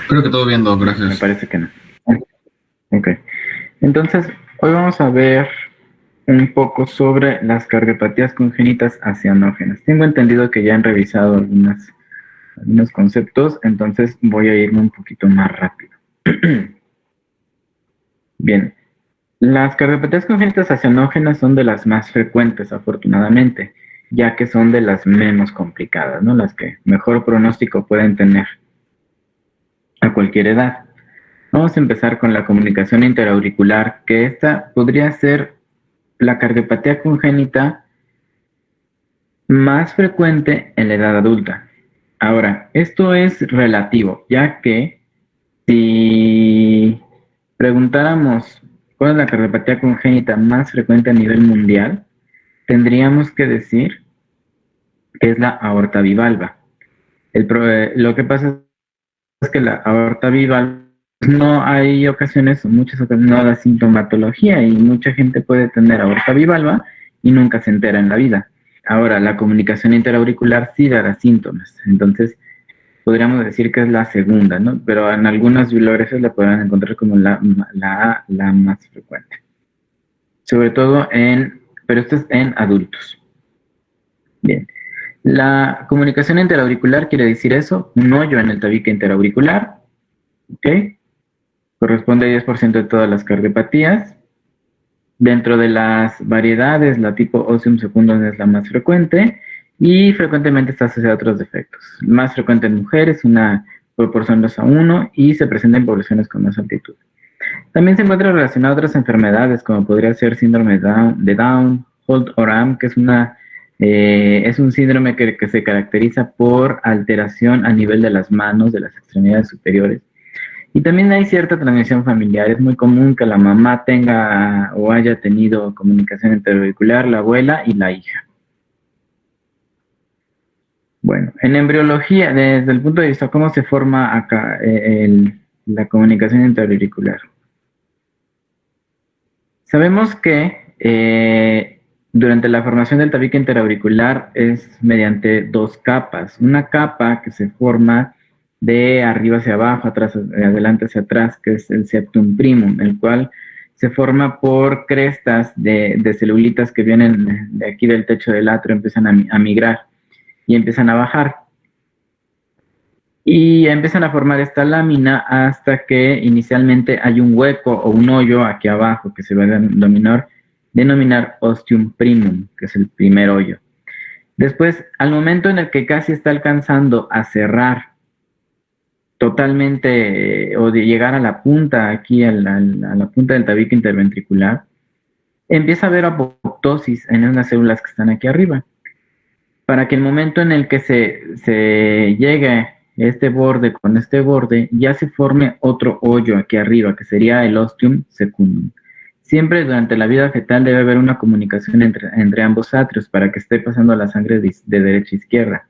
Creo que todo bien, Doc, Me gracias. parece que no. Ok. Entonces, hoy vamos a ver un poco sobre las cardiopatías congénitas acianógenas. Tengo entendido que ya han revisado algunos conceptos, entonces voy a irme un poquito más rápido. Bien, las cardiopatías congénitas acianógenas son de las más frecuentes, afortunadamente, ya que son de las menos complicadas, ¿no? Las que mejor pronóstico pueden tener a cualquier edad. Vamos a empezar con la comunicación interauricular, que esta podría ser la cardiopatía congénita más frecuente en la edad adulta. Ahora, esto es relativo, ya que si preguntáramos cuál es la cardiopatía congénita más frecuente a nivel mundial, tendríamos que decir que es la aorta bivalva. Lo que pasa es que la aorta bivalva no hay ocasiones, muchas ocasiones no da sintomatología y mucha gente puede tener aorta bivalva y nunca se entera en la vida. Ahora, la comunicación interauricular sí dará síntomas, entonces podríamos decir que es la segunda, ¿no? Pero en algunas bibliografías la podrán encontrar como la más frecuente. Sobre todo pero esto es en adultos. Bien. La comunicación interauricular quiere decir eso, un hoyo en el tabique interauricular, ¿ok? Corresponde a 10% de todas las cardiopatías. Dentro de las variedades, la tipo Ostium secundus es la más frecuente y frecuentemente está asociada a otros defectos. Más frecuente en mujeres, una proporción 2:1 y se presenta en poblaciones con más altitud. También se encuentra relacionado a otras enfermedades como podría ser síndrome de Down, Holt-Oram, que es un síndrome que se caracteriza por alteración a nivel de las manos, de las extremidades superiores. Y también hay cierta transmisión familiar. Es muy común que la mamá tenga o haya tenido comunicación interauricular, la abuela y la hija. Bueno, en embriología, desde el punto de vista cómo se forma acá la comunicación interauricular. Sabemos que durante la formación del tabique interauricular es mediante dos capas. Una capa que se forma de arriba hacia abajo, atrás, adelante hacia atrás, que es el septum primum, el cual se forma por crestas de celulitas que vienen de aquí del techo del atrio, empiezan a migrar y empiezan a bajar. Y empiezan a formar esta lámina hasta que inicialmente hay un hueco o un hoyo aquí abajo que se va a denominar ostium primum, que es el primer hoyo. Después, al momento en el que casi está alcanzando a cerrar totalmente o de llegar a la punta, aquí a la punta del tabique interventricular, empieza a haber apoptosis en unas células que están aquí arriba. Para que el momento en el que se llegue este borde con este borde, ya se forme otro hoyo aquí arriba, que sería el ostium secundum. Siempre durante la vida fetal debe haber una comunicación entre ambos atrios para que esté pasando la sangre de derecha a izquierda.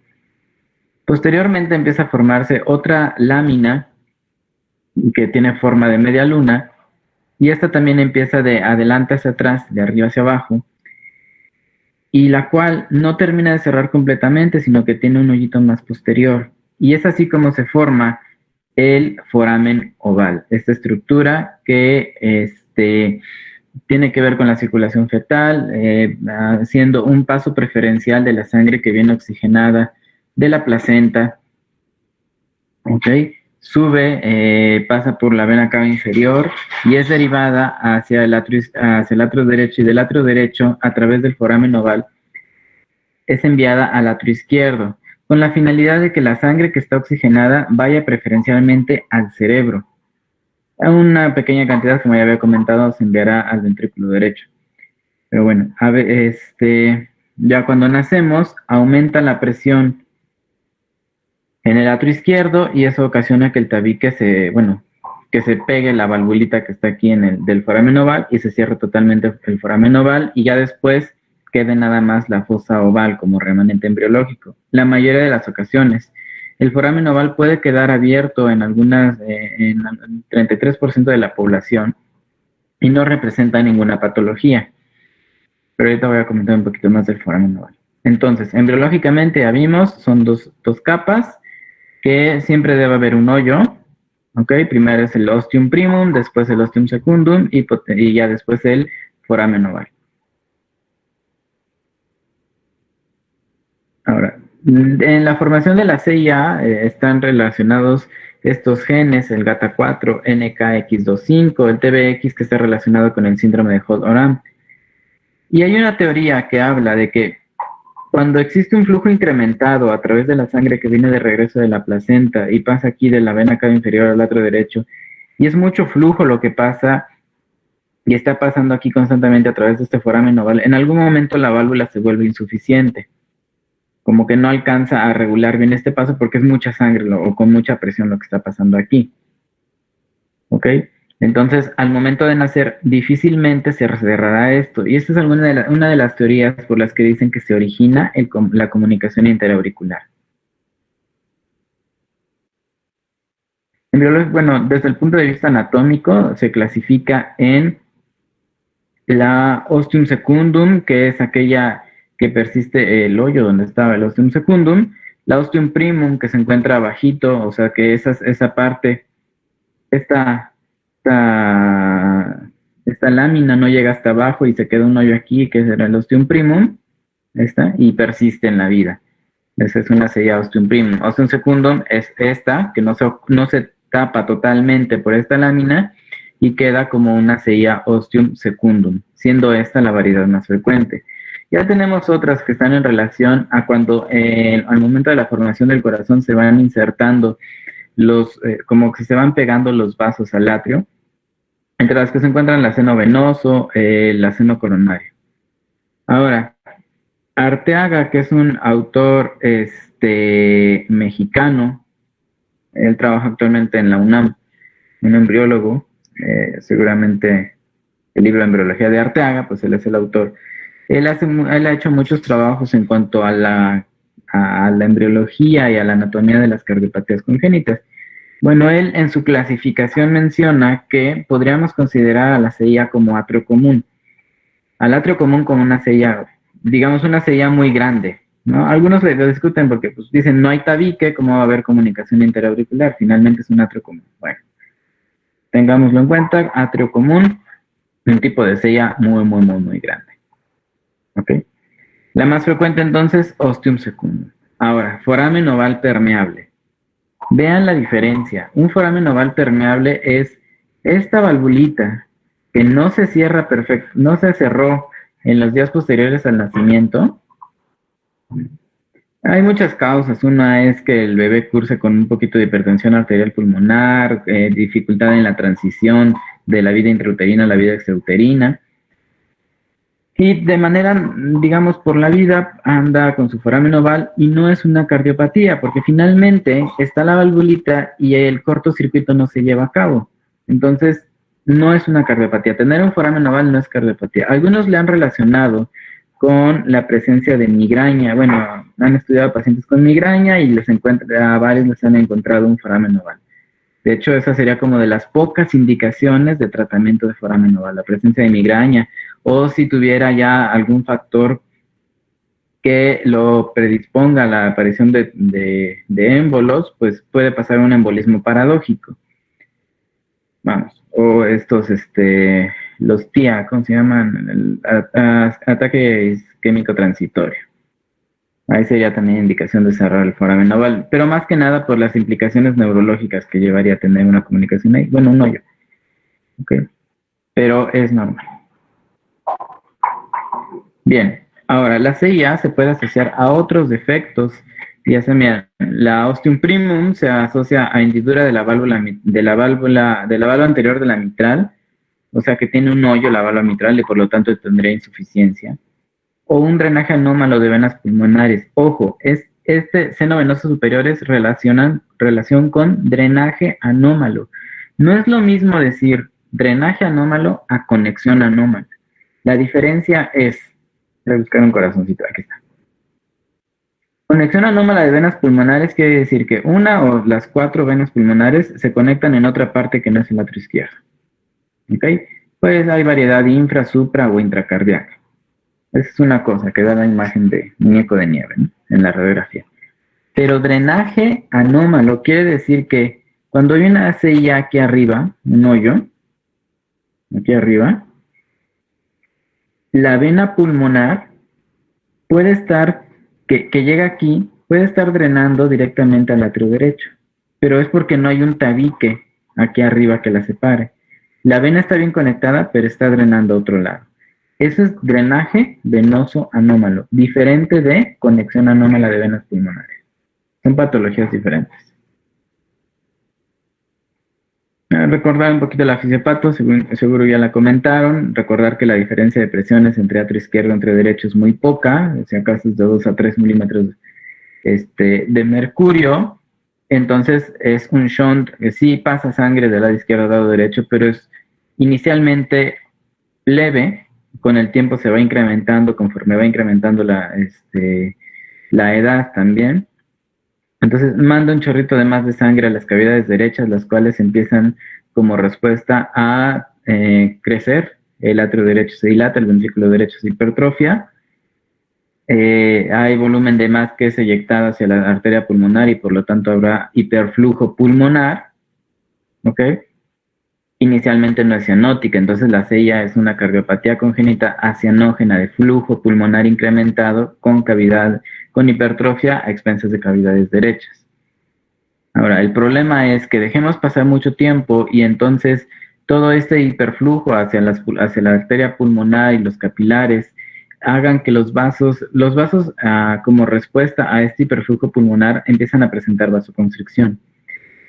Posteriormente empieza a formarse otra lámina que tiene forma de media luna y esta también empieza de adelante hacia atrás, de arriba hacia abajo, y la cual no termina de cerrar completamente, sino que tiene un hoyito más posterior. Y es así como se forma el foramen oval, esta estructura que tiene que ver con la circulación fetal, siendo un paso preferencial de la sangre que viene oxigenada de la placenta, ¿ok? Sube, pasa por la vena cava inferior y es derivada hacia el atrio derecho, y del atrio derecho a través del foramen oval es enviada al atrio izquierdo, con la finalidad de que la sangre que está oxigenada vaya preferencialmente al cerebro. Una pequeña cantidad, como ya había comentado, se enviará al ventrículo derecho. Pero bueno, ya cuando nacemos, aumenta la presión en el atrio izquierdo y eso ocasiona que el tabique que se pegue la valvulita que está aquí del foramen oval y se cierre totalmente el foramen oval y ya después quede nada más la fosa oval como remanente embriológico. La mayoría de las ocasiones. El foramen oval puede quedar abierto en en 33% de la población y no representa ninguna patología. Pero ahorita voy a comentar un poquito más del foramen oval. Entonces, embriológicamente ya vimos, son dos capas, que siempre debe haber un hoyo ¿ok? Primero es el ostium primum, después el ostium secundum y ya después el foramen oval. Ahora, en la formación de la CIA están relacionados estos genes, el GATA4, NKX25, el TBX que está relacionado con el síndrome de Holt-Oram. Y hay una teoría que habla de que cuando existe un flujo incrementado a través de la sangre que viene de regreso de la placenta y pasa aquí de la vena cava inferior al atrio derecho, y es mucho flujo lo que pasa y está pasando aquí constantemente a través de este foramen oval, en algún momento la válvula se vuelve insuficiente, como que no alcanza a regular bien este paso porque es mucha sangre o con mucha presión lo que está pasando aquí. ¿Ok? Entonces, al momento de nacer, difícilmente se cerrará esto. Y esta es una de las teorías por las que dicen que se origina la comunicación interauricular. Bueno, desde el punto de vista anatómico, se clasifica en la ostium secundum, que es aquella que persiste el hoyo donde estaba el ostium secundum, la ostium primum, que se encuentra abajito, o sea que esa parte, esta, esta, esta lámina no llega hasta abajo y se queda un hoyo aquí, que será el ostium primum, y persiste en la vida. Esa es una sería ostium primum. Ostium secundum es esta, que no se tapa totalmente por esta lámina y queda como una sería ostium secundum, siendo esta la variedad más frecuente. Ya tenemos otras que están en relación a cuando al momento de la formación del corazón se van insertando como que se van pegando los vasos al atrio, entre las que se encuentran el aceno venoso, el aceno coronario. Ahora, Arteaga, que es un autor mexicano, él trabaja actualmente en la UNAM, un embriólogo, seguramente el libro de embriología de Arteaga, pues él es el autor. Él ha hecho muchos trabajos en cuanto a la embriología y a la anatomía de las cardiopatías congénitas. Bueno, él en su clasificación menciona que podríamos considerar a la CIA como atrio común. Al atrio común como una CIA, digamos una CIA muy grande, ¿no? Algunos lo discuten porque pues, dicen no hay tabique, ¿cómo va a haber comunicación interauricular? Finalmente es un atrio común. Bueno, tengámoslo en cuenta, atrio común, un tipo de CIA muy, muy, muy, muy grande. ¿Ok? La más frecuente entonces, ostium secundum. Ahora, foramen oval permeable. Vean la diferencia. Un foramen oval permeable es esta valvulita que no se cierra perfecto, no se cerró en los días posteriores al nacimiento. Hay muchas causas. Una es que el bebé curse con un poquito de hipertensión arterial pulmonar, dificultad en la transición de la vida intrauterina a la vida extrauterina. Y de manera, digamos, por la vida anda con su foramen oval y no es una cardiopatía, porque finalmente está la valvulita y el cortocircuito no se lleva a cabo. Entonces, no es una cardiopatía. Tener un foramen oval no es cardiopatía. Algunos le han relacionado con la presencia de migraña. Bueno, han estudiado pacientes con migraña y a varios les han encontrado un foramen oval. De hecho, esa sería como de las pocas indicaciones de tratamiento de foramen oval, la presencia de migraña, o si tuviera ya algún factor que lo predisponga a la aparición de émbolos, pues puede pasar un embolismo paradójico. Vamos, o los TIA, ¿cómo se llaman? Ataque isquémico transitorio. Ahí sería también indicación de cerrar el foramen oval, pero más que nada por las implicaciones neurológicas que llevaría a tener una comunicación ahí. Bueno, un hoyo, ¿ok? Pero es normal. Bien, ahora la CIA se puede asociar a otros defectos. Ya se mira, la ostium primum se asocia a hendidura de la válvula anterior de la mitral, o sea que tiene un hoyo la válvula mitral y por lo tanto tendría insuficiencia. O un drenaje anómalo de venas pulmonares. Ojo, seno venoso superiores relación con drenaje anómalo. No es lo mismo decir drenaje anómalo a conexión anómala. La diferencia es, voy a buscar un corazoncito, aquí está. Conexión anómala de venas pulmonares quiere decir que una o las 4 venas pulmonares se conectan en otra parte que no es el atrio izquierdo. ¿Ok? Pues hay variedad infra, supra o intracardíaca. Esa es una cosa que da la imagen de muñeco de nieve, ¿no? En la radiografía. Pero drenaje anómalo quiere decir que Cuando hay una CIA aquí arriba, un hoyo, aquí arriba, la vena pulmonar puede estar, que llega aquí, puede estar drenando directamente al atrio derecho, pero es porque no hay un tabique aquí arriba que la separe. La vena está bien conectada, pero está drenando a otro lado. Eso es drenaje venoso anómalo, diferente de conexión anómala de venas pulmonares. Son patologías diferentes. Recordar un poquito la fisiopato, seguro ya la comentaron. Recordar que la diferencia de presiones entre atrio izquierdo y atrio derecho es muy poca, si acaso es de 2 a 3 milímetros de mercurio. Entonces es un shunt que sí pasa sangre del lado izquierdo al lado derecho, pero es inicialmente leve. Con el tiempo se va incrementando conforme va incrementando la edad también. Entonces manda un chorrito de más de sangre a las cavidades derechas, las cuales empiezan como respuesta a crecer. El atrio derecho se dilata, el ventrículo derecho se hipertrofia. Hay volumen de más que es eyectado hacia la arteria pulmonar y por lo tanto habrá hiperflujo pulmonar. ¿Ok? Inicialmente no es cianótica, entonces la CIA es una cardiopatía congénita acianógena de flujo pulmonar incrementado con con hipertrofia a expensas de cavidades derechas. Ahora, el problema es que dejemos pasar mucho tiempo y entonces todo este hiperflujo hacia la arteria pulmonar y los capilares hagan que los vasos como respuesta a este hiperflujo pulmonar empiezan a presentar vasoconstricción.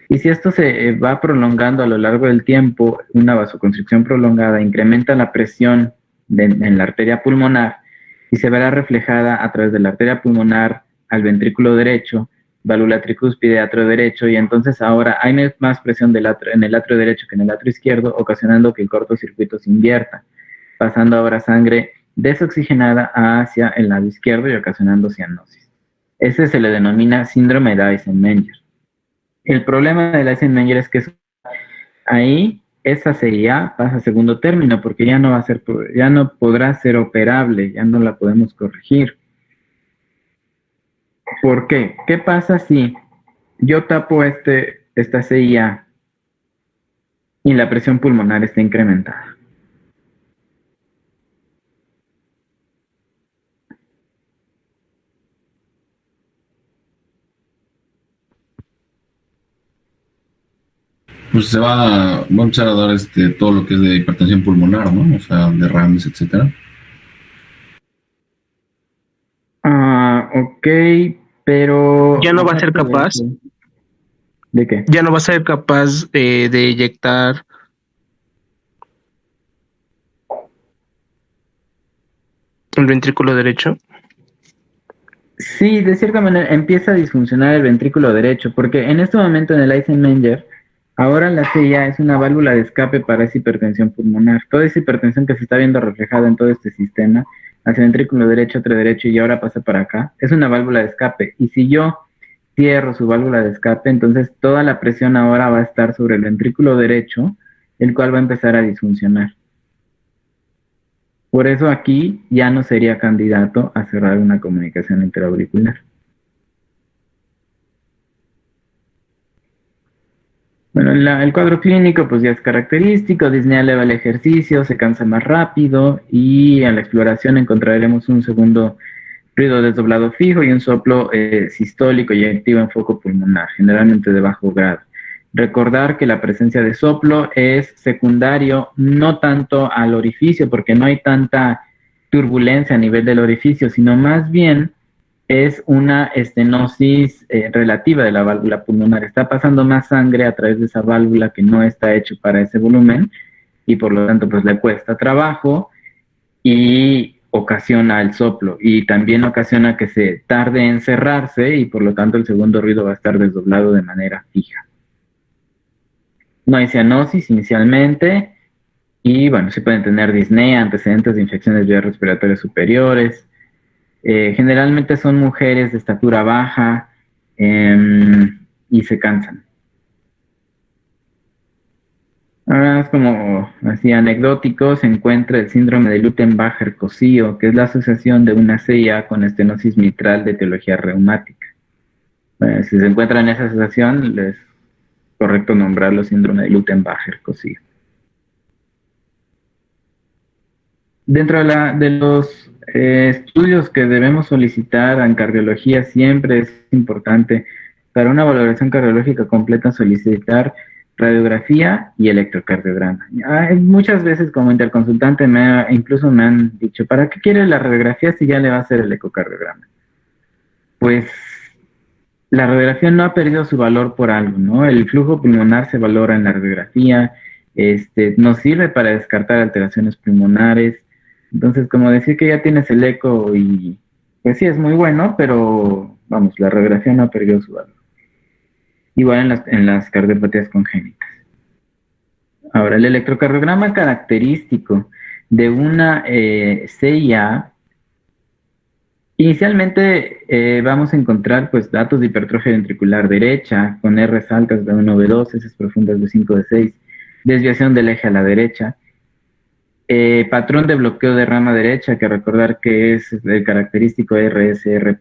Y si esto se va prolongando a lo largo del tiempo, una vasoconstricción prolongada incrementa la presión en la arteria pulmonar y se verá reflejada a través de la arteria pulmonar al ventrículo derecho, válvula tricúspide, atrio derecho, y entonces ahora hay más presión en el atrio derecho que en el atrio izquierdo, ocasionando que el cortocircuito se invierta, pasando ahora sangre desoxigenada hacia el lado izquierdo y ocasionando cianosis. Ese se le denomina síndrome de Eisenmenger. El problema de la Eisenmenger es que ahí esa CIA pasa a segundo término porque ya no podrá ser operable, ya no la podemos corregir. ¿Por qué? ¿Qué pasa si yo tapo esta CIA y la presión pulmonar está incrementada? Pues va a empezar a dar todo lo que es de hipertensión pulmonar, ¿no? O sea, derrames, etcétera. Ok, pero Ya no va a ser capaz. ¿De qué? Ya no va a ser capaz de eyectar el ventrículo derecho. Sí, de cierta manera empieza a disfuncionar el ventrículo derecho, porque en este momento en el Eisenmenger, ahora la CIA es una válvula de escape para esa hipertensión pulmonar. Toda esa hipertensión que se está viendo reflejada en todo este sistema, hacia el ventrículo derecho, atrio derecho y ahora pasa para acá, es una válvula de escape. Y si yo cierro su válvula de escape, entonces toda la presión ahora va a estar sobre el ventrículo derecho, el cual va a empezar a disfuncionar. Por eso aquí ya no sería candidato a cerrar una comunicación interauricular. Bueno, el cuadro clínico pues ya es característico, disnea eleva el ejercicio, se cansa más rápido y en la exploración encontraremos un segundo ruido desdoblado fijo y un soplo sistólico y activo en foco pulmonar, generalmente de bajo grado. Recordar que la presencia de soplo es secundario no tanto al orificio, porque no hay tanta turbulencia a nivel del orificio, sino más bien es una estenosis relativa de la válvula pulmonar. Está pasando más sangre a través de esa válvula que no está hecho para ese volumen y por lo tanto pues le cuesta trabajo y ocasiona el soplo y también ocasiona que se tarde en cerrarse y por lo tanto el segundo ruido va a estar desdoblado de manera fija. No hay cianosis inicialmente y bueno, se pueden tener disnea, antecedentes de infecciones vías respiratorias superiores. Generalmente son mujeres de estatura baja y se cansan. Ahora es como así anecdótico, se encuentra el síndrome de Luttenbacher-Cosío, que es la asociación de una CIA con estenosis mitral de etiología reumática. Si se encuentran en esa asociación, les correcto nombrarlo síndrome de Lutenbacher-Cosig. Dentro de los estudios que debemos solicitar en cardiología, siempre es importante para una valoración cardiológica completa solicitar radiografía y electrocardiograma. Muchas veces como interconsultante incluso me han dicho, ¿para qué quiere la radiografía si ya le va a hacer el ecocardiograma? Pues la radiografía no ha perdido su valor por algo, ¿no? El flujo pulmonar se valora en la radiografía, nos sirve para descartar alteraciones pulmonares. Entonces, como decir que ya tienes el eco y pues sí, es muy bueno, pero vamos, la radiografía no ha perdido su valor. Igual en las cardiopatías congénitas. Ahora, el electrocardiograma característico de una CIA, inicialmente vamos a encontrar pues datos de hipertrofia ventricular derecha, con Rs altas de 1, B2, S profundas de 5, de 6, desviación del eje a la derecha, patrón de bloqueo de rama derecha, que recordar que es el característico RSR',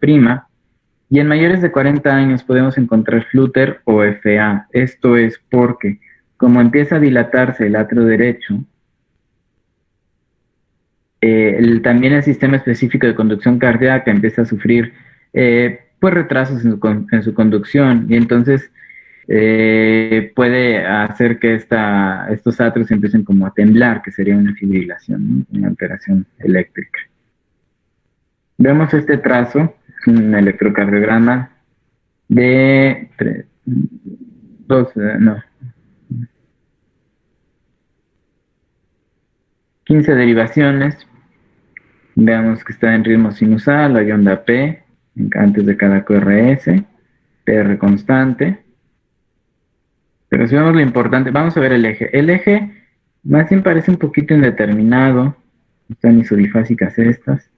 y en mayores de 40 años podemos encontrar Flutter o FA. Esto es porque, como empieza a dilatarse el atrio derecho, también el sistema específico de conducción cardíaca empieza a sufrir pues retrasos en su conducción, y entonces puede hacer que estos atrios empiecen como a temblar, que sería una fibrilación, ¿no? Una alteración eléctrica. Vemos este trazo, un electrocardiograma de 15 derivaciones. Veamos que está en ritmo sinusal, hay onda P antes de cada QRS, PR constante. Pero si vemos lo importante, vamos a ver el eje. El eje más bien parece un poquito indeterminado, están isodifásicas estas.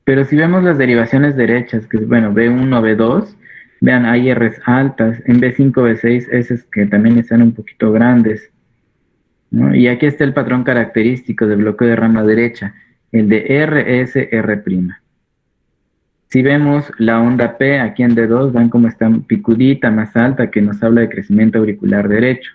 Pero si vemos las derivaciones derechas, que es, bueno, B1, B2, vean, hay Rs altas, en B5, B6, S que también están un poquito grandes, ¿no? Y aquí está el patrón característico de bloqueo de rama derecha, el de RSR'. Si vemos la onda P aquí en D2, vean cómo está picudita, más alta, que nos habla de crecimiento auricular derecho.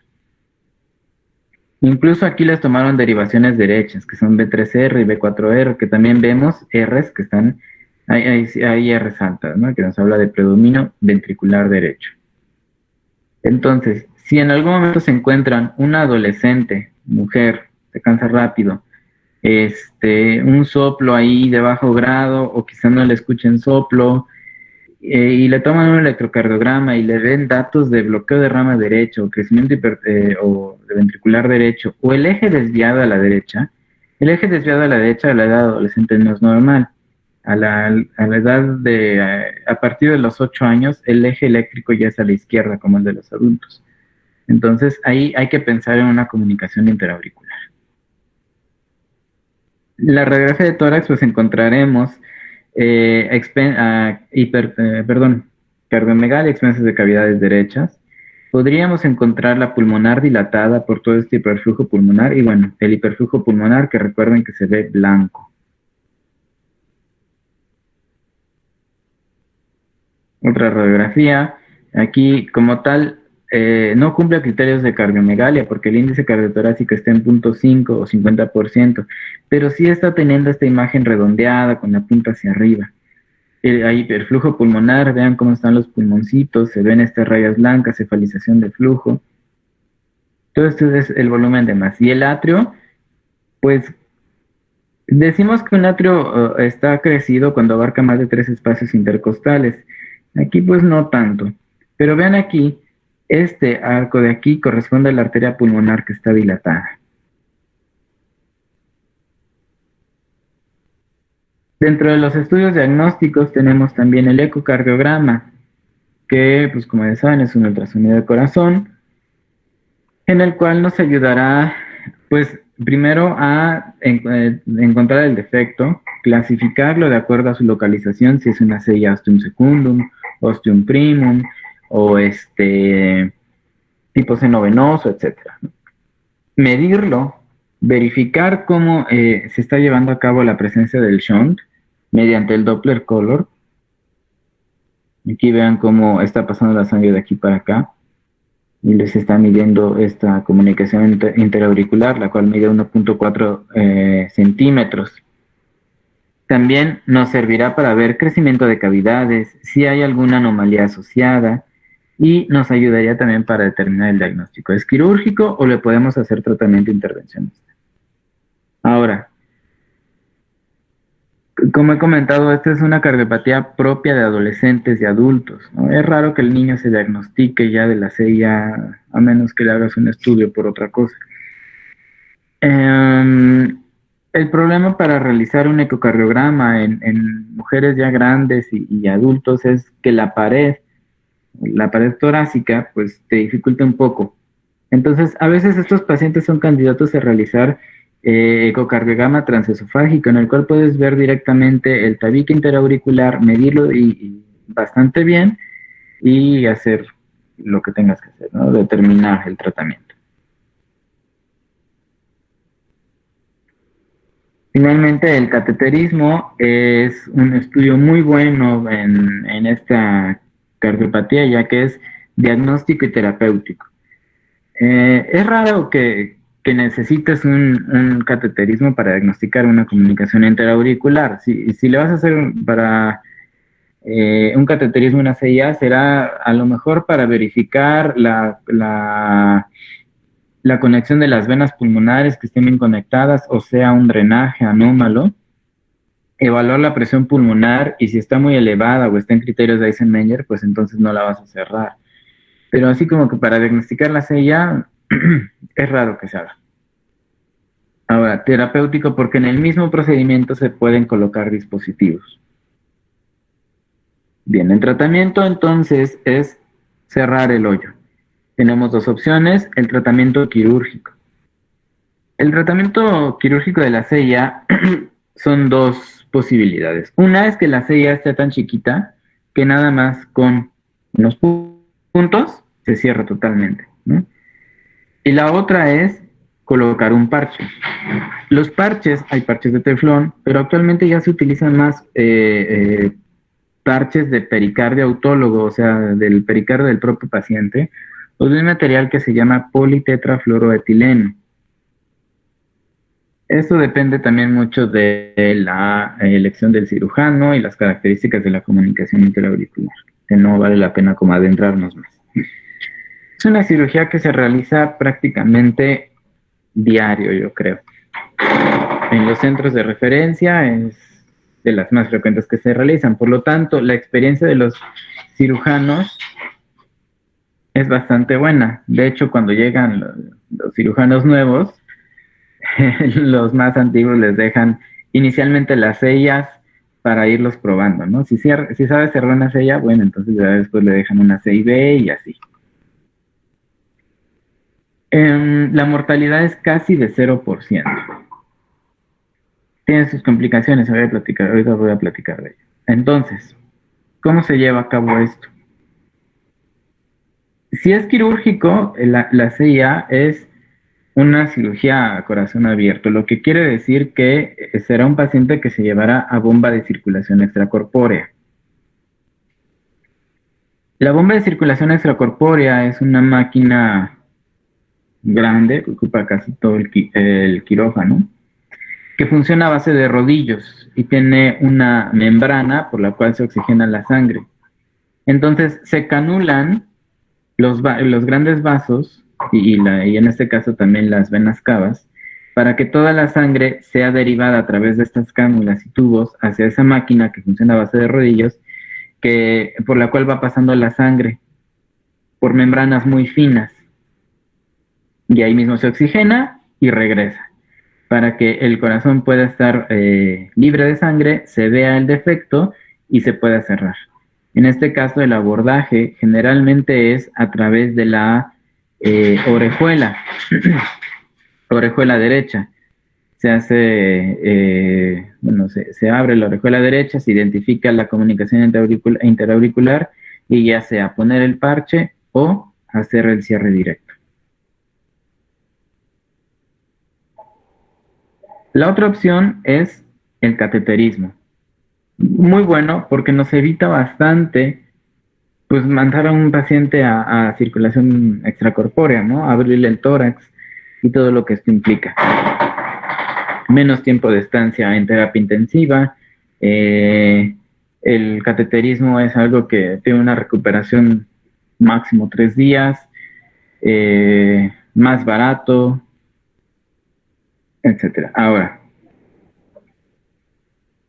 Incluso aquí les tomaron derivaciones derechas, que son B3R y B4R, que también vemos Rs que están, hay Rs altas, ¿no? Que nos habla de predominio ventricular derecho. Entonces, si en algún momento se encuentran una adolescente, mujer, de cáncer rápido, un soplo ahí de bajo grado, o quizá no le escuchen soplo, y le toman un electrocardiograma y le ven datos de bloqueo de rama derecho, o crecimiento o de ventricular derecho, o el eje desviado a la derecha, el eje desviado a la derecha a la edad adolescente no es normal. A la edad a partir de los 8 años, el eje eléctrico ya es a la izquierda, como el de los adultos. Entonces, ahí hay que pensar en una comunicación interauricular. La radiografía de tórax, pues encontraremos cardiomegalia, expensas de cavidades derechas. Podríamos encontrar la pulmonar dilatada por todo este hiperflujo pulmonar, y bueno, el hiperflujo pulmonar, que recuerden que se ve blanco. Otra radiografía, aquí como tal, no cumple criterios de cardiomegalia porque el índice cardiotorácico está en 0.5 o 50%, pero sí está teniendo esta imagen redondeada con la punta hacia arriba. Hay hiperflujo pulmonar, vean cómo están los pulmoncitos, se ven estas rayas blancas, cefalización de flujo. Todo esto es el volumen de masa. Y el atrio, pues decimos que un atrio está crecido cuando abarca más de 3 espacios intercostales. Aquí pues no tanto, pero vean aquí, este arco de aquí corresponde a la arteria pulmonar que está dilatada. Dentro de los estudios diagnósticos tenemos también el ecocardiograma, que pues como ya saben es un ultrasonido de corazón, en el cual nos ayudará pues primero a encontrar el defecto, clasificarlo de acuerdo a su localización, si es una CIA ostium secundum, ostium primum, o tipo seno venoso, etc. Medirlo, verificar cómo se está llevando a cabo la presencia del shunt mediante el Doppler color. Aquí vean cómo está pasando la sangre de aquí para acá. y les está midiendo esta comunicación interauricular, la cual mide 1.4 centímetros. También nos servirá para ver crecimiento de cavidades, si hay alguna anomalía asociada, y nos ayudaría también para determinar el diagnóstico. ¿Es quirúrgico o le podemos hacer tratamiento intervencionista? Ahora, como he comentado, esta es una cardiopatía propia de adolescentes y adultos, ¿no? Es raro que el niño se diagnostique ya de la CIA, a menos que le hagas un estudio por otra cosa. El problema para realizar un ecocardiograma en mujeres ya grandes y adultos es que la pared torácica, pues te dificulta un poco. Entonces, a veces estos pacientes son candidatos a realizar ecocardiograma transesofágico, en el cual puedes ver directamente el tabique interauricular, medirlo y bastante bien y hacer lo que tengas que hacer, ¿no? Determinar el tratamiento. Finalmente, el cateterismo es un estudio muy bueno en esta cardiopatía, ya que es diagnóstico y terapéutico. Es raro que necesites un cateterismo para diagnosticar una comunicación interauricular. Si le vas a hacer para un cateterismo, una CIA, será a lo mejor para verificar la conexión de las venas pulmonares que estén bien conectadas, o sea, un drenaje anómalo, evaluar la presión pulmonar y si está muy elevada o está en criterios de Eisenmenger, pues entonces no la vas a cerrar. Pero así como que para diagnosticar la CIA es raro que se haga. Ahora, terapéutico porque en el mismo procedimiento se pueden colocar dispositivos. Bien, el tratamiento entonces es cerrar el hoyo. Tenemos dos opciones, el tratamiento quirúrgico. El tratamiento quirúrgico de la CIA son dos posibilidades. Una es que la CIA esté tan chiquita que nada más con unos puntos se cierra totalmente, ¿no? Y la otra es colocar un parche. Los parches, hay parches de teflón, pero actualmente ya se utilizan más parches de pericardio autólogo, o sea, del pericardio del propio paciente, o de un material que se llama politetrafluoroetileno. Eso depende también mucho de la elección del cirujano y las características de la comunicación interauricular, que no vale la pena como adentrarnos más. Es una cirugía que se realiza prácticamente diario, yo creo. En los centros de referencia es de las más frecuentes que se realizan. Por lo tanto, la experiencia de los cirujanos es bastante buena. De hecho, cuando llegan los cirujanos nuevos, los más antiguos les dejan inicialmente las sellas para irlos probando, ¿no? Si sabes cerrar una sella, bueno, entonces ya después le dejan una C y B y así. La mortalidad es casi de 0%. Tiene sus complicaciones, ahorita voy a platicar de ello. Entonces, ¿cómo se lleva a cabo esto? Si es quirúrgico, la CIA es una cirugía a corazón abierto, lo que quiere decir que será un paciente que se llevará a bomba de circulación extracorpórea. La bomba de circulación extracorpórea es una máquina grande que ocupa casi todo el quirófano, que funciona a base de rodillos y tiene una membrana por la cual se oxigena la sangre. Entonces se canulan los grandes vasos y en este caso también las venas cavas para que toda la sangre sea derivada a través de estas cánulas y tubos hacia esa máquina que funciona a base de rodillos, por la cual va pasando la sangre por membranas muy finas. Y ahí mismo se oxigena y regresa, para que el corazón pueda estar libre de sangre, se vea el defecto y se pueda cerrar. En este caso, el abordaje generalmente es a través de la orejuela, orejuela derecha. Se hace, se abre la orejuela derecha, se identifica la comunicación interauricular y ya sea poner el parche o hacer el cierre directo. La otra opción es el cateterismo. Muy bueno porque nos evita bastante pues mandar a un paciente a circulación extracorpórea, ¿no? Abrirle el tórax y todo lo que esto implica. Menos tiempo de estancia en terapia intensiva. El cateterismo es algo que tiene una recuperación máximo 3 días, más barato, etcétera. Ahora,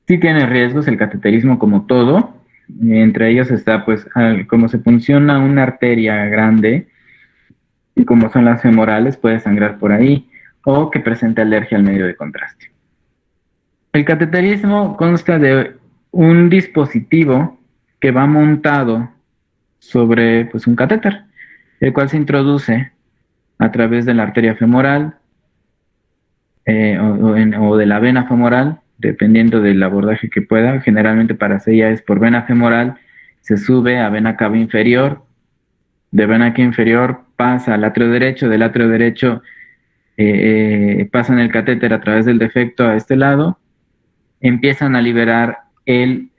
sí tiene riesgos el cateterismo como todo. Entre ellos está, pues, como se funciona una arteria grande y como son las femorales, puede sangrar por ahí o que presente alergia al medio de contraste. El cateterismo consta de un dispositivo que va montado sobre, pues, un catéter, el cual se introduce a través de la arteria femoral o de la vena femoral, dependiendo del abordaje que pueda. Generalmente para ella es por vena femoral, se sube a vena cava inferior, de vena cava inferior pasa al atrio derecho, del atrio derecho pasan el catéter a través del defecto a este lado, empiezan a liberar el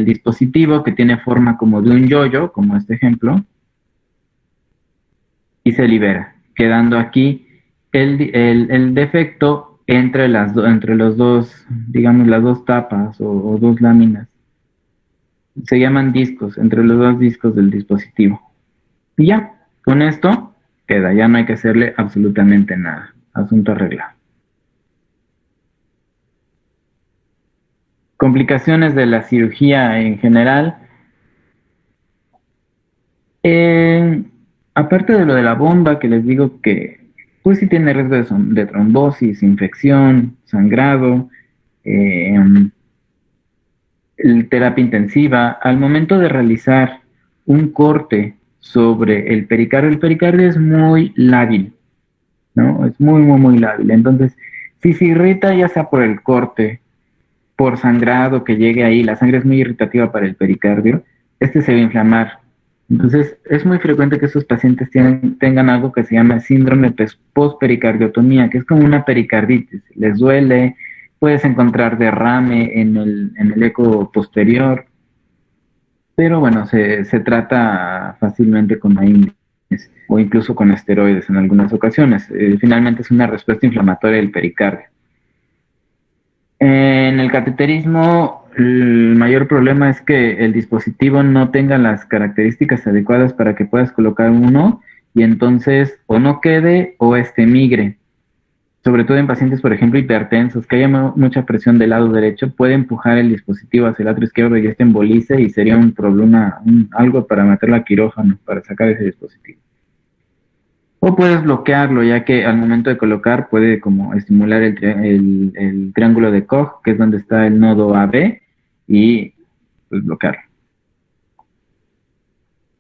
dispositivo que tiene forma como de un yoyo, como este ejemplo, y se libera, quedando aquí el defecto entre los dos, digamos, las dos tapas o dos láminas. Se llaman discos, entre los dos discos del dispositivo. Y ya, con esto queda, ya no hay que hacerle absolutamente nada. Asunto arreglado. Complicaciones de la cirugía en general. Eh, Aparte de lo de la bomba, que les digo que pues sí tiene riesgo de trombosis, infección, sangrado, eh, terapia intensiva, al momento de realizar un corte sobre el pericardio es muy lábil, ¿no? Es muy, muy, muy lábil. Entonces, si se irrita ya sea por el corte, por sangrado que llegue ahí, la sangre es muy irritativa para el pericardio, este se va a inflamar. Entonces, es muy frecuente que estos pacientes tengan algo que se llama síndrome post-pericardiotomía, que es como una pericarditis. Les duele, puedes encontrar derrame en el eco posterior, pero bueno, se trata fácilmente con AINES o incluso con esteroides en algunas ocasiones. Finalmente es una respuesta inflamatoria del pericardio. En el cateterismo, el mayor problema es que el dispositivo no tenga las características adecuadas para que puedas colocar uno y entonces o no quede o migre. Sobre todo en pacientes, por ejemplo, hipertensos, que haya mucha presión del lado derecho, puede empujar el dispositivo hacia el lado izquierdo y embolice y sería un problema, algo para meterlo a quirófano, para sacar ese dispositivo. O puedes bloquearlo, ya que al momento de colocar puede como estimular el triángulo de Koch, que es donde está el nodo AB, y pues bloquearlo.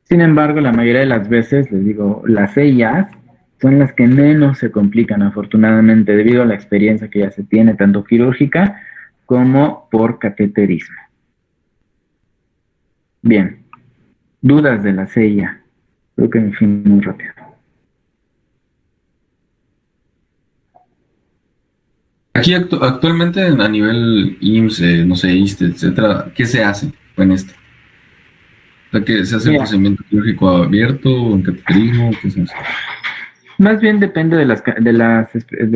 Sin embargo, la mayoría de las veces, les digo, las ellas son las que menos se complican, afortunadamente, debido a la experiencia que ya se tiene, tanto quirúrgica como por cateterismo. Bien, dudas de la sella. Creo que en fin, muy rápido. Aquí actualmente a nivel IMSS, no sé, ISSSTE, etcétera, ¿qué se hace con esto? O sea, ¿que se hace el Mira, procedimiento quirúrgico abierto, en cateterismo? ¿Qué se hace? más bien depende de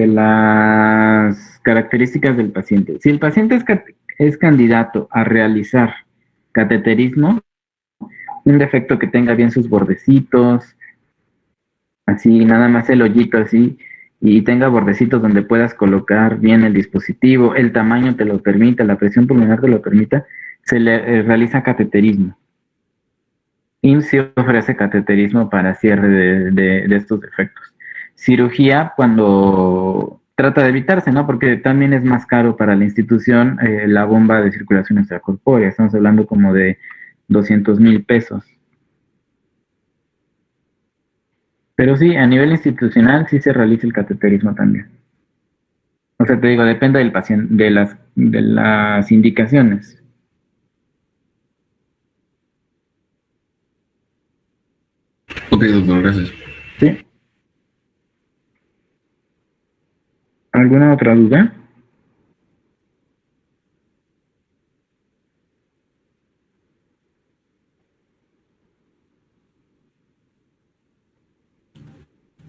las características del paciente. Si el paciente es candidato a realizar cateterismo, un defecto que tenga bien sus bordecitos, así nada más el hoyito así, y tenga bordecitos donde puedas colocar bien el dispositivo, el tamaño te lo permita, la presión pulmonar te lo permita, se le realiza cateterismo. IMSS ofrece cateterismo para cierre de estos defectos. Cirugía cuando trata de evitarse, ¿no? Porque también es más caro para la institución la bomba de circulación extracorpórea. Estamos hablando como de 200,000 pesos. Pero sí, a nivel institucional sí se realiza el cateterismo también. O sea, te digo, depende del paciente, de las indicaciones. Ok, doctor, gracias. ¿Sí? ¿Alguna otra duda?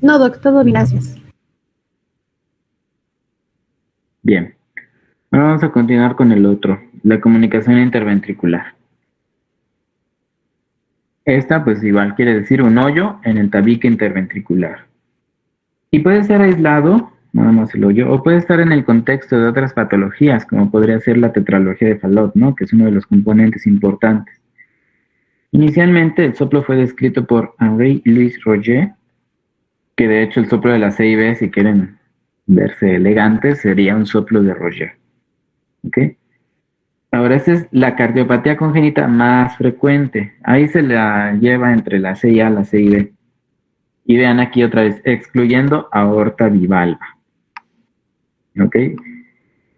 No, doc, todo bien, gracias. Bien. Ahora vamos a continuar con el otro, la comunicación interventricular. Esta, pues igual quiere decir un hoyo en el tabique interventricular. Y puede ser aislado, nada más el hoyo, o puede estar en el contexto de otras patologías, como podría ser la tetralogía de Fallot, ¿no? Que es uno de los componentes importantes. Inicialmente, el soplo fue descrito por Henri-Louis Roget, que de hecho el soplo de la CIB, si quieren verse elegantes, sería un soplo de Roget. ¿Ok? Ahora, esta es la cardiopatía congénita más frecuente. Ahí se la lleva entre la CIA y la CIB. Y vean aquí otra vez, excluyendo aorta bivalva. ¿Ok?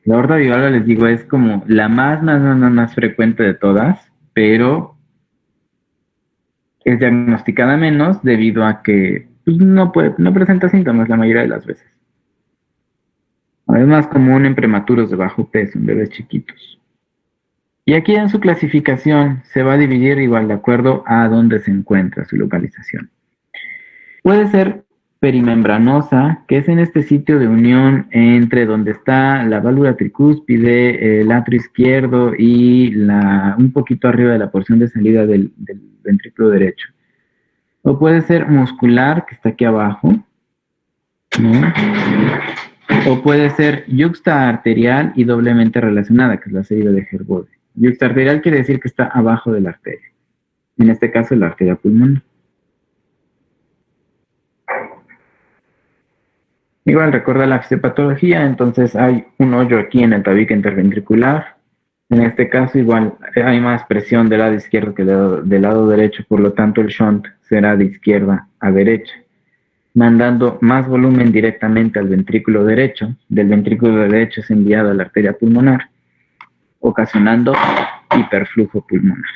La aorta bivalva, les digo, es como la más frecuente de todas, pero es diagnosticada menos debido a que pues, no presenta síntomas la mayoría de las veces. Es más común en prematuros de bajo peso, en bebés chiquitos. Y aquí en su clasificación se va a dividir igual de acuerdo a dónde se encuentra su localización. Puede ser perimembranosa, que es en este sitio de unión entre donde está la válvula tricúspide, el atrio izquierdo y un poquito arriba de la porción de salida del ventrículo derecho. O puede ser muscular, que está aquí abajo, ¿no? O puede ser yuxta arterial y doblemente relacionada, que es la serie de Herbode. Yuxta arterial quiere decir que está abajo de la arteria. En este caso, la arteria pulmonar. Igual recuerda la fisiopatología, entonces hay un hoyo aquí en el tabique interventricular. En este caso, igual hay más presión del lado izquierdo que del lado derecho, por lo tanto, el shunt será de izquierda a derecha, mandando más volumen directamente al ventrículo derecho. Del ventrículo derecho es enviado a la arteria pulmonar, ocasionando hiperflujo pulmonar.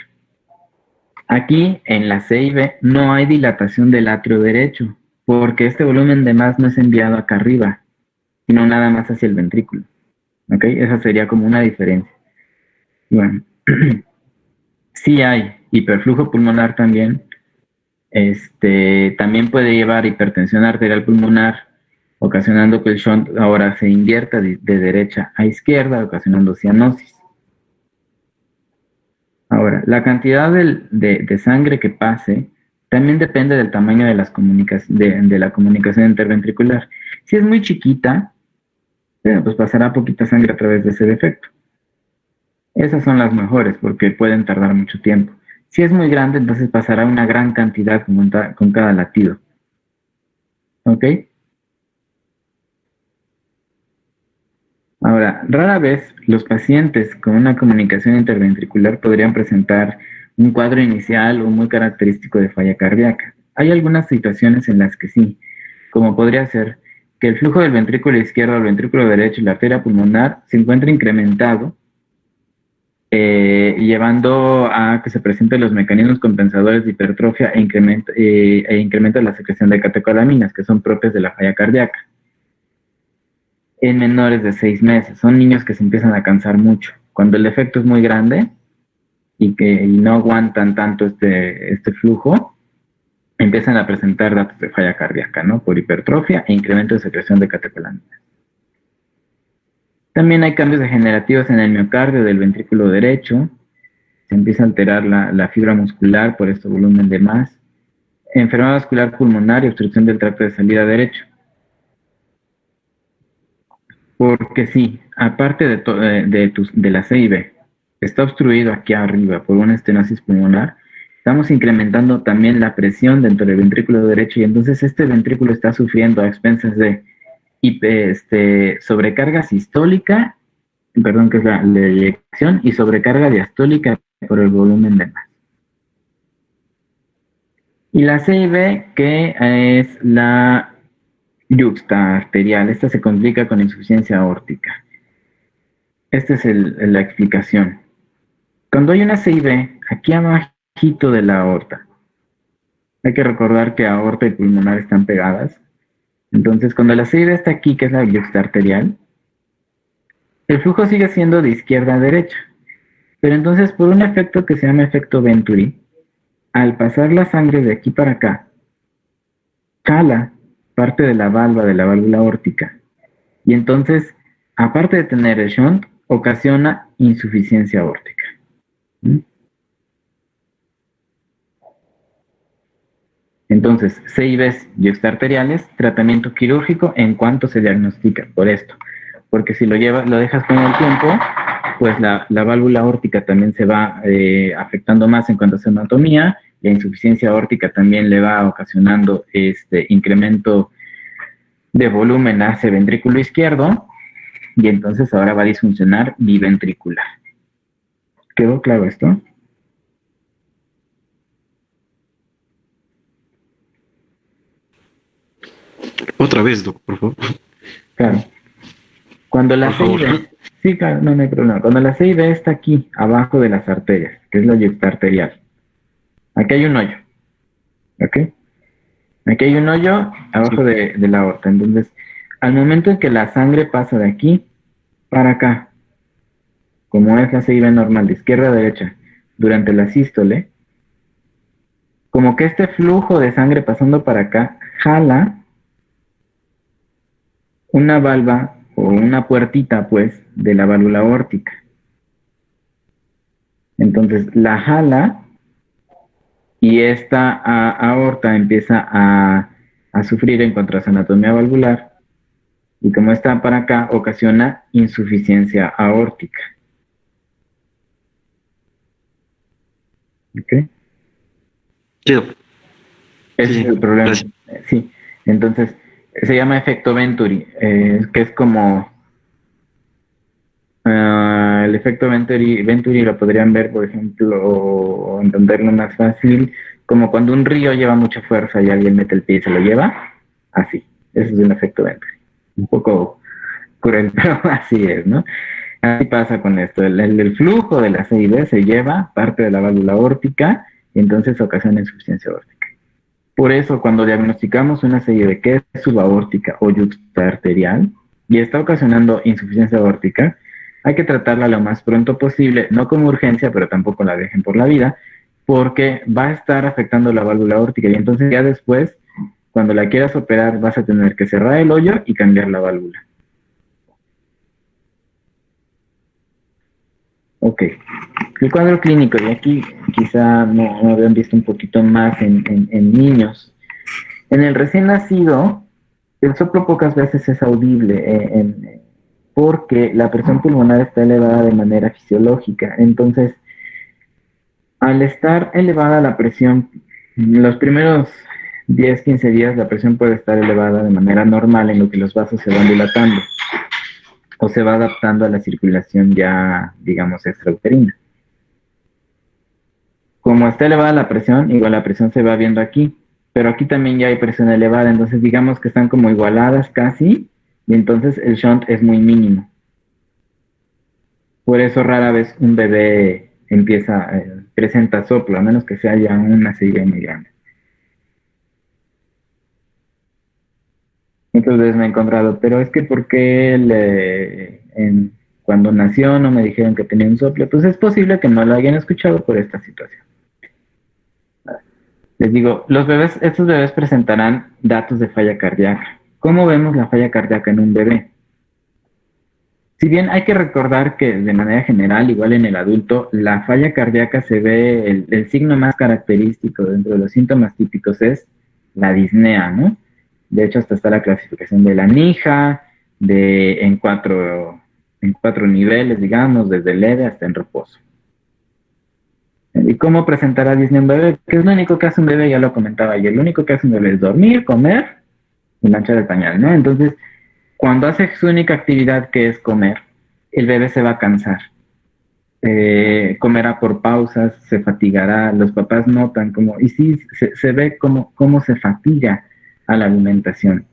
Aquí, en la CIB, no hay dilatación del atrio derecho, porque este volumen de más no es enviado acá arriba, sino nada más hacia el ventrículo. ¿Ok? Esa sería como una diferencia. Bueno, sí hay hiperflujo pulmonar también. También puede llevar hipertensión arterial pulmonar, ocasionando que el shunt ahora se invierta de derecha a izquierda, ocasionando cianosis. Ahora, la cantidad de sangre que pase también depende del tamaño de la comunicación interventricular. Si es muy chiquita, pues pasará poquita sangre a través de ese defecto. Esas son las mejores porque pueden tardar mucho tiempo. Si es muy grande, entonces pasará una gran cantidad con cada latido. ¿Ok? Ahora, rara vez los pacientes con una comunicación interventricular podrían presentar un cuadro inicial o muy característico de falla cardíaca. Hay algunas situaciones en las que sí, como podría ser que el flujo del ventrículo izquierdo al ventrículo derecho y la arteria pulmonar se encuentre incrementado, llevando a que se presenten los mecanismos compensadores de hipertrofia e incremento de la secreción de catecolaminas, que son propias de la falla cardíaca. En menores de 6 meses, son niños que se empiezan a cansar mucho. Cuando el efecto es muy grande y no aguantan tanto este flujo, empiezan a presentar datos de falla cardíaca, ¿no? Por hipertrofia e incremento de secreción de catecolaminas. También hay cambios degenerativos en el miocardio del ventrículo derecho. Se empieza a alterar la fibra muscular por este volumen de más. Enfermedad vascular pulmonar y obstrucción del tracto de salida derecho. Porque sí, aparte de la CIB, está obstruido aquí arriba por una estenosis pulmonar, estamos incrementando también la presión dentro del ventrículo derecho y entonces este ventrículo está sufriendo a expensas de sobrecarga sistólica, perdón, que es la eyección, y sobrecarga diastólica por el volumen de más. Y la CIB, que es la yuxta arterial, esta se complica con insuficiencia aórtica. Esta es la explicación. Cuando hay una CIB, aquí abajito de la aorta, hay que recordar que aorta y pulmonar están pegadas. Entonces, cuando la CIB está aquí, que es la yuxta arterial, el flujo sigue siendo de izquierda a derecha. Pero entonces, por un efecto que se llama efecto Venturi, al pasar la sangre de aquí para acá, jala parte de la válvula aórtica. Y entonces, aparte de tener el shunt, ocasiona insuficiencia aórtica. ¿Mm? Entonces, CIVs y extraarteriales, tratamiento quirúrgico en cuanto se diagnostica por esto. Porque si lo dejas con el tiempo, pues la válvula aórtica también se va afectando más en cuanto a su anatomía, la insuficiencia aórtica también le va ocasionando incremento de volumen hacia el ventrículo izquierdo, y entonces ahora va a disfuncionar biventricular. ¿Quedó claro esto? Otra vez, Doc, por favor. Claro. Cuando la Por favor. CIV, sí, claro, no hay problema. Cuando la CIV está aquí, abajo de las arterias, que es la yecta arterial, aquí hay un hoyo, ¿ok? Aquí hay un hoyo abajo de la aorta. Entonces, al momento en que la sangre pasa de aquí para acá, como es la CIV normal, de izquierda a derecha, durante la sístole, como que este flujo de sangre pasando para acá jala una valva o una puertita, pues, de la válvula aórtica. Entonces, la jala y esta aorta empieza a sufrir en cuanto a su anatomía valvular, y como está para acá, ocasiona insuficiencia aórtica. ¿Ok? Sí, Doc. Ese Sí, es el problema. gracias. Sí, entonces se llama efecto Venturi, que es como el efecto Venturi lo podrían ver, por ejemplo, o entenderlo más fácil, como cuando un río lleva mucha fuerza y alguien mete el pie y se lo lleva, así. Ese es un efecto Venturi. Un poco cruel, pero así es, ¿no? Así pasa con esto. El flujo de la CIV se lleva parte de la válvula aórtica y entonces ocasiona insuficiencia aórtica. Por eso, cuando diagnosticamos una CIV que es subaórtica o yuxtaarterial y está ocasionando insuficiencia aórtica, hay que tratarla lo más pronto posible, no como urgencia, pero tampoco la dejen por la vida, porque va a estar afectando la válvula aórtica y entonces ya después, cuando la quieras operar, vas a tener que cerrar el hoyo y cambiar la válvula. Ok. El cuadro clínico, y aquí quizá no habían visto un poquito más en niños. En el recién nacido, el soplo pocas veces es audible porque la presión pulmonar está elevada de manera fisiológica. Entonces, al estar elevada la presión, los primeros 10, 15 días la presión puede estar elevada de manera normal en lo que los vasos se van dilatando o se va adaptando a la circulación ya, digamos, extrauterina. Como está elevada la presión, igual la presión se va viendo aquí, pero aquí también ya hay presión elevada, entonces digamos que están como igualadas casi, y entonces el shunt es muy mínimo. Por eso rara vez un bebé presenta soplo, a menos que sea ya una CIV muy grande. Muchas veces me he encontrado, pero es que ¿por qué cuando nació no me dijeron que tenía un soplo? Pues es posible que no lo hayan escuchado por esta situación. Les digo, estos bebés presentarán datos de falla cardíaca. ¿Cómo vemos la falla cardíaca en un bebé? Si bien hay que recordar que de manera general, igual en el adulto, la falla cardíaca se ve, el signo más característico dentro de los síntomas típicos es la disnea, ¿no? De hecho, hasta está la clasificación de la NIJA, en cuatro niveles, digamos, desde leve hasta en reposo. ¿Y cómo presentará disnea un bebé? ¿Qué es lo único que hace un bebé? Ya lo comentaba ayer. Lo único que hace un bebé es dormir, comer y manchar el pañal, ¿no? Entonces, cuando hace su única actividad, que es comer, el bebé se va a cansar. Comerá por pausas, se fatigará, los papás notan y sí, se ve cómo se fatiga a la alimentación.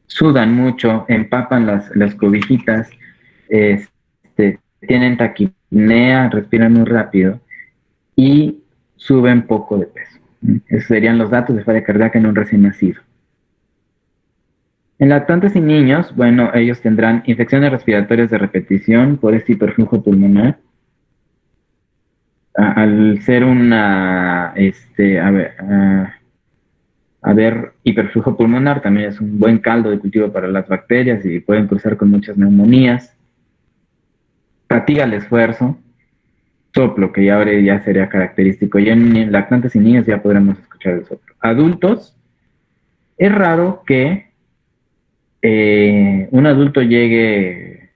Sudan mucho, empapan las cobijitas, tienen taquipnea, respiran muy rápido y suben poco de peso. Esos serían los datos de falla cardíaca en un recién nacido. En lactantes y niños, bueno, ellos tendrán infecciones respiratorias de repetición por este hiperflujo pulmonar. Al ser haber hiperflujo pulmonar, también es un buen caldo de cultivo para las bacterias y pueden cruzar con muchas neumonías. Fatiga al esfuerzo, soplo, que ya ahora ya sería característico. Ya en lactantes y niños ya podremos escuchar el soplo. Adultos, es raro que un adulto llegue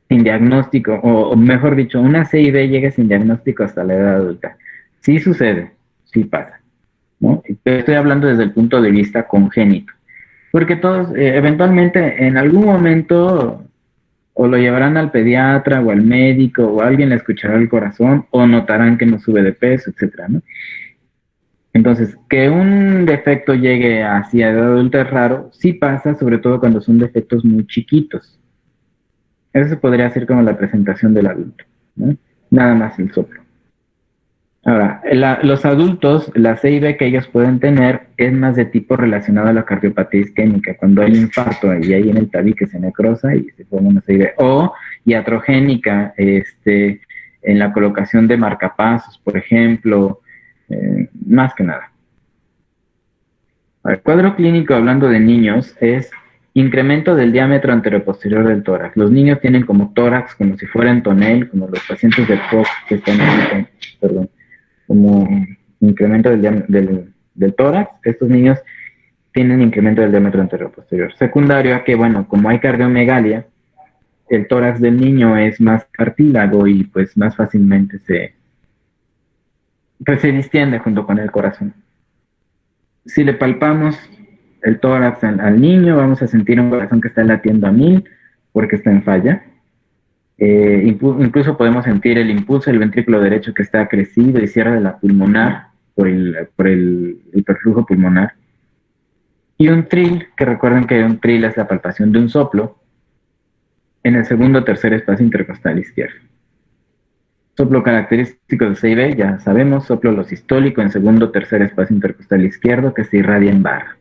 sin diagnóstico, o mejor dicho, una CID llegue sin diagnóstico hasta la edad adulta. Sí sucede, sí pasa, ¿no? Estoy hablando desde el punto de vista congénito, porque todos eventualmente en algún momento o lo llevarán al pediatra o al médico o alguien le escuchará el corazón o notarán que no sube de peso, etcétera, ¿no? Entonces, que un defecto llegue hacia edad adulta es raro, sí pasa, sobre todo cuando son defectos muy chiquitos. Eso podría ser como la presentación del adulto, ¿no? Nada más el soplo. Ahora, los adultos, la CIB que ellos pueden tener es más de tipo relacionado a la cardiopatía isquémica, cuando hay infarto y ahí en el tabique se necrosa y se forma una CIB, o iatrogénica, en la colocación de marcapasos, por ejemplo, más que nada. El cuadro clínico, hablando de niños, es incremento del diámetro anteroposterior del tórax. Los niños tienen como tórax, como si fueran tonel, como los pacientes de POC que están ahí, perdón, como incremento del tórax. Estos niños tienen incremento del diámetro anteroposterior. Secundario a que, bueno, como hay cardiomegalia, el tórax del niño es más cartílago y pues más fácilmente se distiende junto con el corazón. Si le palpamos el tórax al niño, vamos a sentir un corazón que está latiendo a 1000 porque está en falla. Incluso podemos sentir el impulso del ventrículo derecho que está crecido y cierra de la pulmonar por el hiperflujo pulmonar. Y un trill, que recuerden que un trill es la palpación de un soplo en el segundo o tercer espacio intercostal izquierdo. Soplo característico de CIB, ya sabemos, soplo lo sistólico en segundo o tercer espacio intercostal izquierdo que se irradia en barra.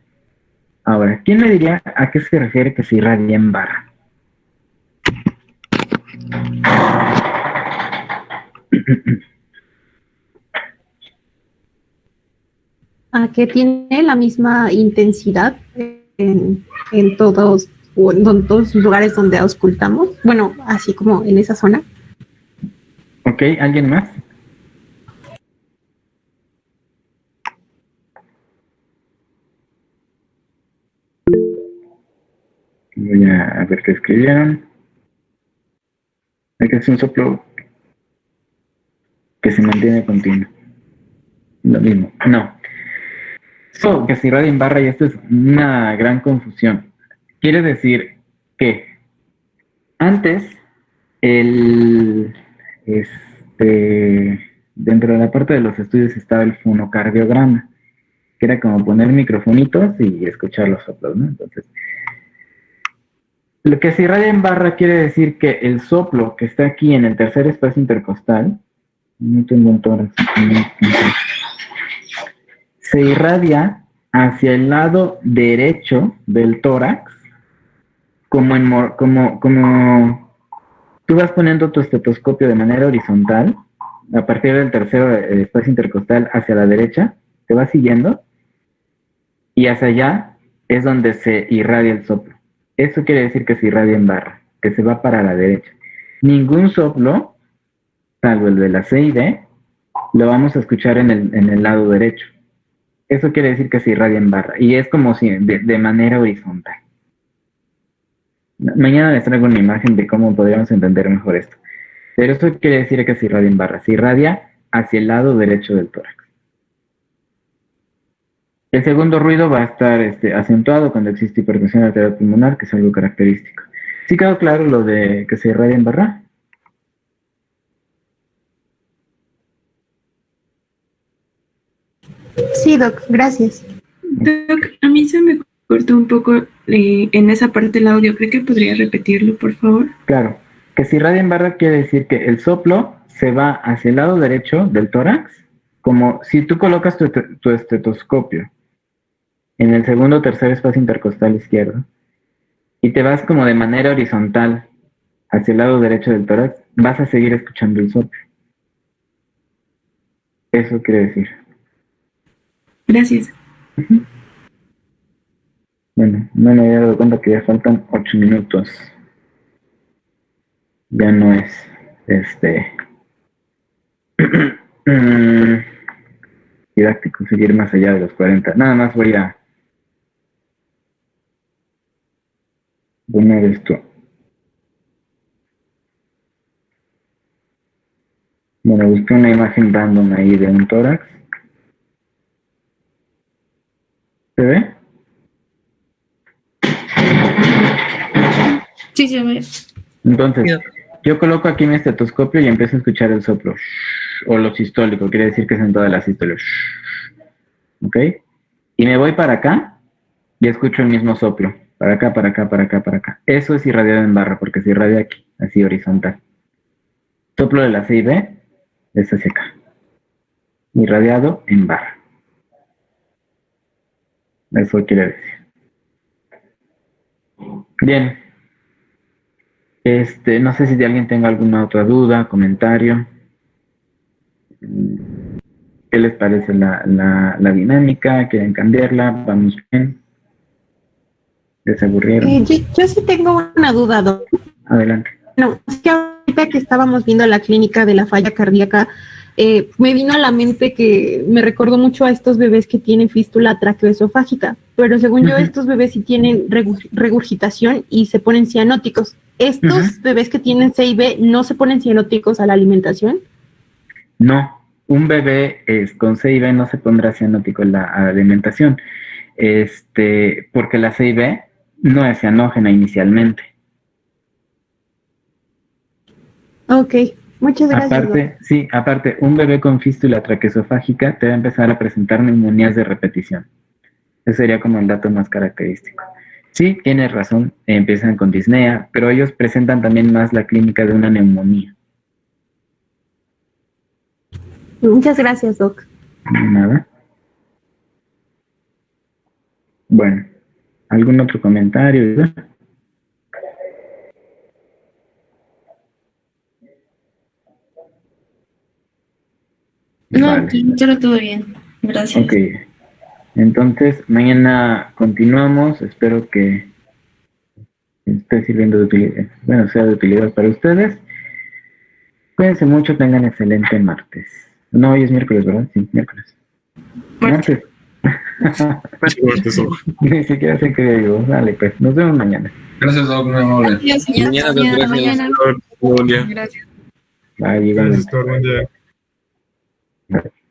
Ahora, ¿quién me diría a qué se refiere que se irradia en barra? A que tiene la misma intensidad en todos o en todos los lugares donde auscultamos, bueno, así como en esa zona. Ok, ¿alguien más? Voy a ver qué escribieron. Aquí es un soplo que se mantiene continuo. Lo mismo. No. Que se irradia en barra, y esto es una gran confusión. Quiere decir que antes dentro de la parte de los estudios estaba el fonocardiograma, que era como poner microfonitos y escuchar los soplos, ¿no? Entonces, lo que se irradia en barra quiere decir que el soplo que está aquí en el tercer espacio intercostal, no tengo un tórax, se irradia hacia el lado derecho del tórax, como tú vas poniendo tu estetoscopio de manera horizontal, a partir del tercer espacio intercostal hacia la derecha, te vas siguiendo, y hacia allá es donde se irradia el soplo. Eso quiere decir que se irradia en barra, que se va para la derecha. Ningún soplo, salvo el de la CID, lo vamos a escuchar en el lado derecho. Eso quiere decir que se irradia en barra, y es como si de manera horizontal. Mañana les traigo una imagen de cómo podríamos entender mejor esto. Pero esto quiere decir que se irradia en barra, se irradia hacia el lado derecho del tórax. El segundo ruido va a estar acentuado cuando existe hipertensión arterial pulmonar, que es algo característico. ¿Sí quedó claro lo de que se irradia en barra? Sí, Doc, gracias. Doc, a mí se me cortó un poco en esa parte del audio. ¿Cree que podría repetirlo, por favor? Claro. Que se irradia en barra quiere decir que el soplo se va hacia el lado derecho del tórax, como si tú colocas tu estetoscopio en el segundo o tercer espacio intercostal izquierdo y te vas como de manera horizontal hacia el lado derecho del tórax, vas a seguir escuchando el soplo. Eso quiere decir. Gracias. No me había dado cuenta que ya faltan 8 minutos. Ya no es didáctico seguir más allá de los 40. Nada más voy a poner esto. Bueno, busqué una imagen random ahí de un tórax. ¿Se ve? Sí, se ve. Entonces, yo coloco aquí mi estetoscopio y empiezo a escuchar el soplo. O lo sistólico, quiere decir que es en todas las sístoles. ¿Ok? Y me voy para acá y escucho el mismo soplo. Para acá, para acá, para acá, para acá. Eso es irradiado en barra, porque se irradia aquí, así horizontal. Soplo de la C y B es hacia acá. Irradiado en barra. Eso quiere decir. Bien. No sé si alguien tenga alguna otra duda, comentario. ¿Qué les parece la dinámica? ¿Quieren cambiarla? ¿Vamos bien? ¿Les aburrieron? Yo sí tengo una duda, Doc. Adelante. No, es que ahorita que estábamos viendo la clínica de la falla cardíaca, me vino a la mente que me recordó mucho a estos bebés que tienen fístula traqueoesofágica, pero según yo estos bebés sí tienen regurgitación y se ponen cianóticos. ¿Estos bebés que tienen C y B no se ponen cianóticos a la alimentación? No, un bebé con C y B no se pondrá cianótico a la alimentación, porque la C y B no es cianógena inicialmente. Ok, muchas gracias. Aparte, un bebé con fístula traqueosofágica te va a empezar a presentar neumonías de repetición. Ese sería como el dato más característico. Sí, tienes razón, empiezan con disnea, pero ellos presentan también más la clínica de una neumonía. Muchas gracias, Doc. Nada. Bueno, ¿algún otro comentario? No, Vale. todo bien. Gracias. Ok. Entonces, mañana continuamos. Espero que esté sirviendo de utilidad, sea de utilidad para ustedes. Cuídense mucho, tengan excelente martes. No, hoy es miércoles, ¿verdad? Sí, miércoles. Martes. Ni siquiera sé qué día digo. Dale, pues, nos vemos mañana. Gracias, Doc, muy amable. Mañana. Buen día. Gracias. Bye, Gracias, Doctor. Buen día. Bye.